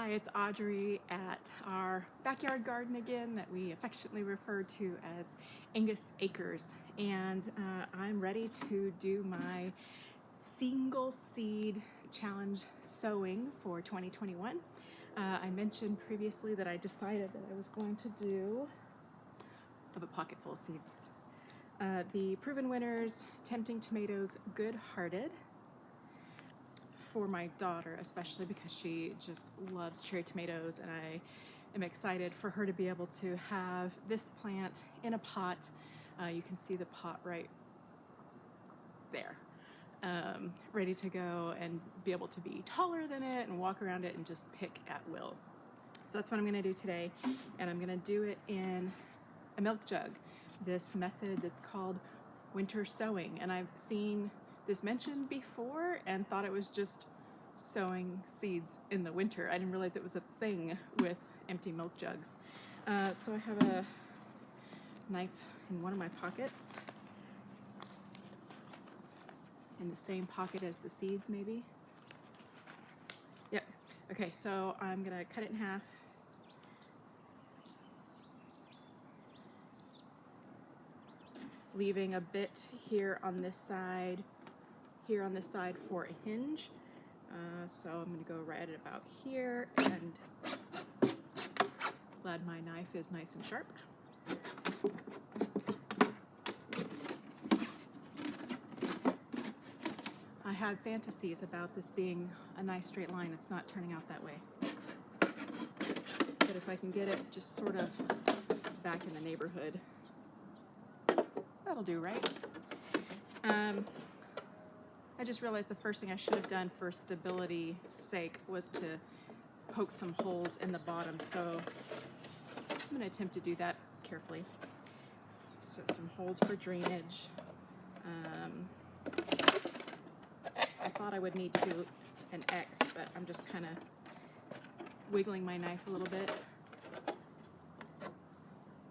Hi, it's Audrey at our backyard garden again that we affectionately refer to as Angus Acres, and I'm ready to do my single seed challenge sowing for 2021. I mentioned previously that I decided that I was going to do a pocket full of seeds. The proven winners, Tempting Tomatoes, Good Hearted, for my daughter, especially because she just loves cherry tomatoes, and I am excited for her to be able to have this plant in a pot. You can see the pot right there, ready to go and be able to be taller than it and walk around it and just pick at will. So that's what I'm going to do today, and I'm going to do it in a milk jug, this method that's called winter sowing. And I've seen this mentioned before and thought it was just sowing seeds in the winter. I didn't realize it was a thing with empty milk jugs. So I have a knife in one of my pockets, in the same pocket as the seeds maybe. Yep. Okay, so I'm gonna cut it in half. Leaving a bit here on this side for a hinge. So I'm going to go right at about here, and glad my knife is nice and sharp. I had fantasies about this being a nice straight line. It's not turning out that way. But if I can get it just sort of back in the neighborhood, that'll do, right? I just realized the first thing I should have done for stability's sake was to poke some holes in the bottom, so I'm going to attempt to do that carefully. So some holes for drainage. I thought I would need to do an X, but I'm just kind of wiggling my knife a little bit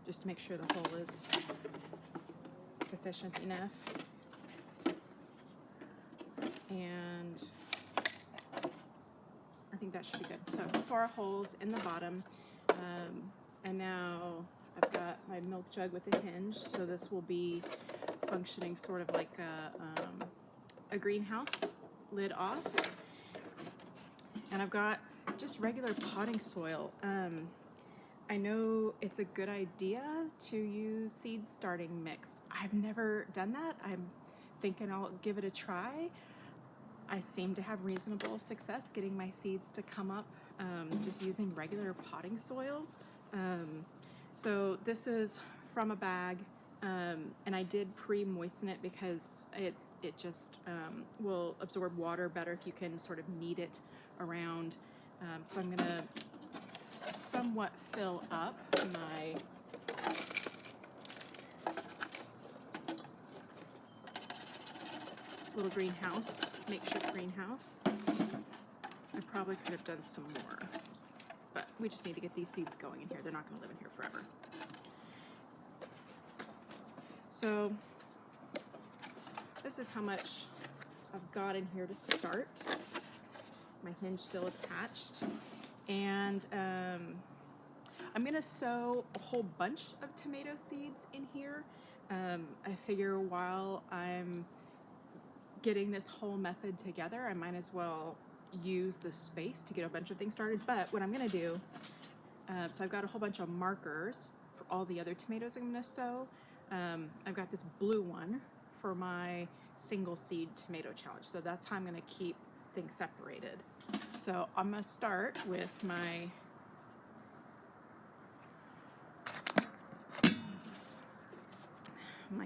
just to make sure the hole is sufficient enough. And I think that should be good. So 4 holes in the bottom, and now I've got my milk jug with a hinge, so this will be functioning sort of like a greenhouse, lid off. And I've got just regular potting soil. I know it's a good idea to use seed starting mix. I've never done that. I'm thinking I'll give it a try. I seem to have reasonable success getting my seeds to come up just using regular potting soil. So this is from a bag, and I did pre-moisten it because it just will absorb water better if you can sort of knead it around. So I'm gonna somewhat fill up my little greenhouse, makeshift greenhouse. I probably could have done some more, but we just need to get these seeds going in here. They're not going to live in here forever. So this is how much I've got in here to start. My hinge still attached, and I'm going to sow a whole bunch of tomato seeds in here. I figure while I'm getting this whole method together, I might as well use the space to get a bunch of things started. But what I'm going to do, so I've got a whole bunch of markers for all the other tomatoes I'm going to sow. I've got this blue one for my single seed tomato challenge, so that's how I'm going to keep things separated. So I'm going to start with my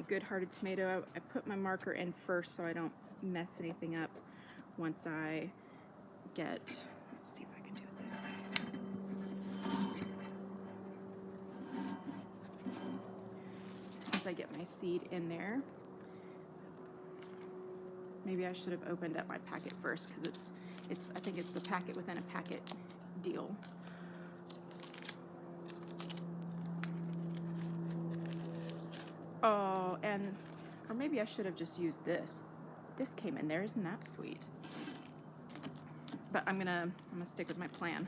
good-hearted tomato. I put my marker in first so I don't mess anything up once I get, let's see if I can do it this way. Once I get my seed in there, maybe I should have opened up my packet first, because I think it's the packet within a packet deal. Oh, or maybe I should have just used this. This came in there, isn't that sweet? But I'm gonna stick with my plan.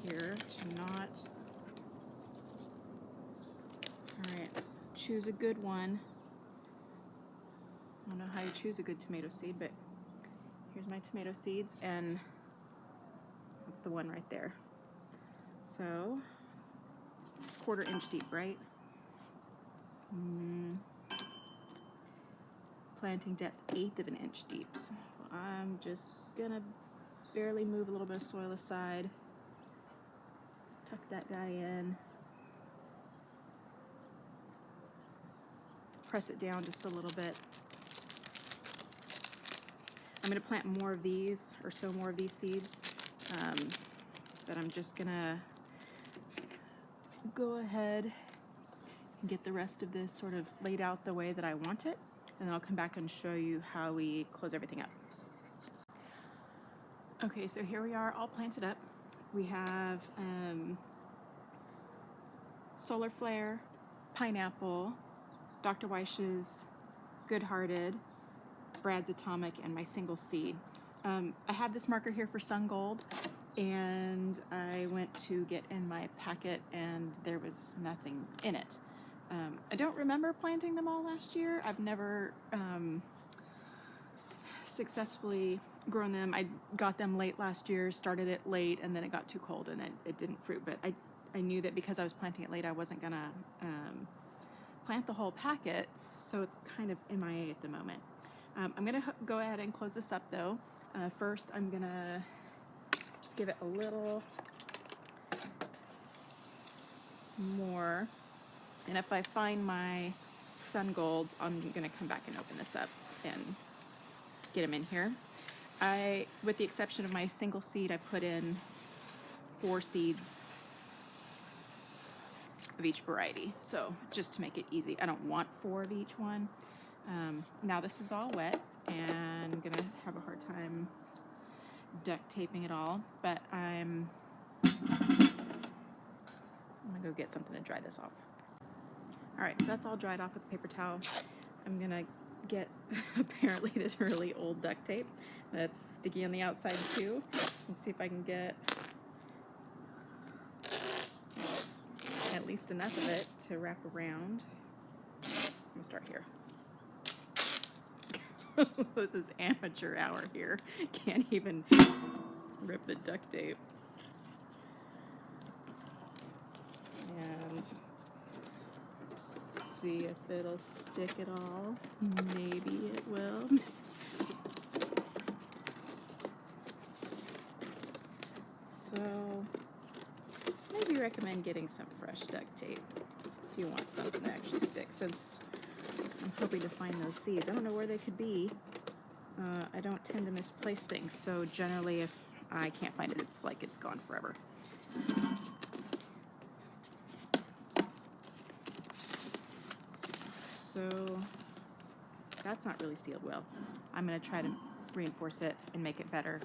here to not. All right, choose a good one. I don't know how you choose a good tomato seed, but here's my tomato seeds, and that's the one right there. So, 1/4 inch deep, right? Planting depth 1/8 of an inch deep. So I'm just gonna barely move a little bit of soil aside. Tuck that guy in. Press it down just a little bit. I'm gonna plant more of these, or sow more of these seeds, but I'm just gonna go ahead and get the rest of this sort of laid out the way that I want it, and then I'll come back and show you how we close everything up. Okay, so here we are all planted up. We have Solar Flare, Pineapple, Dr. Weish's Good Hearted, Brad's Atomic, and my single seed. I had this marker here for Sun Gold, and I went to get in my packet and there was nothing in it. I don't remember planting them all last year. I've never successfully grown them. I got them late last year, started it late, and then it got too cold and it didn't fruit. But I knew that because I was planting it late, I wasn't gonna plant the whole packet, so it's kind of MIA at the moment. I'm gonna go ahead and close this up though. First, I'm gonna just give it a little more. And if I find my Sun Golds, I'm gonna come back and open this up and get them in here. With the exception of my single seed, I put in 4 seeds of each variety. So just to make it easy, I don't want 4 of each one. Now this is all wet and I'm gonna have a hard time duct taping it all, but I'm gonna go get something to dry this off. All right, so that's all dried off with a paper towel. I'm gonna get apparently this really old duct tape that's sticky on the outside too. Let's see if I can get at least enough of it to wrap around. I'm gonna start here. This is amateur hour here. Can't even rip the duct tape. And see if it'll stick at all. Maybe it will. So maybe recommend getting some fresh duct tape if you want something to actually stick, since I'm hoping to find those seeds. I don't know where they could be. I don't tend to misplace things, so generally if I can't find it, it's like it's gone forever. So that's not really sealed well. I'm going to try to reinforce it and make it better.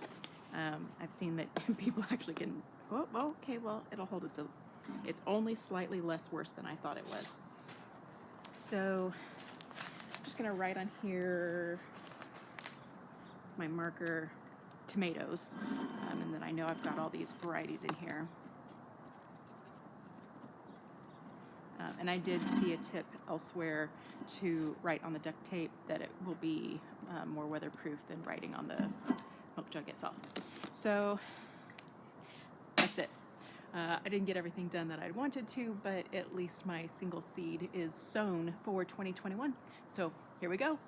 I've seen that people actually can, oh, okay, well, it'll hold it's only slightly less worse than I thought it was. So I'm just going to write on here my marker tomatoes, and then I know I've got all these varieties in here. And I did see a tip elsewhere to write on the duct tape that it will be more weatherproof than writing on the milk jug itself. So that's it. I didn't get everything done that I wanted to, but at least my single seed is sown for 2021. So here we go.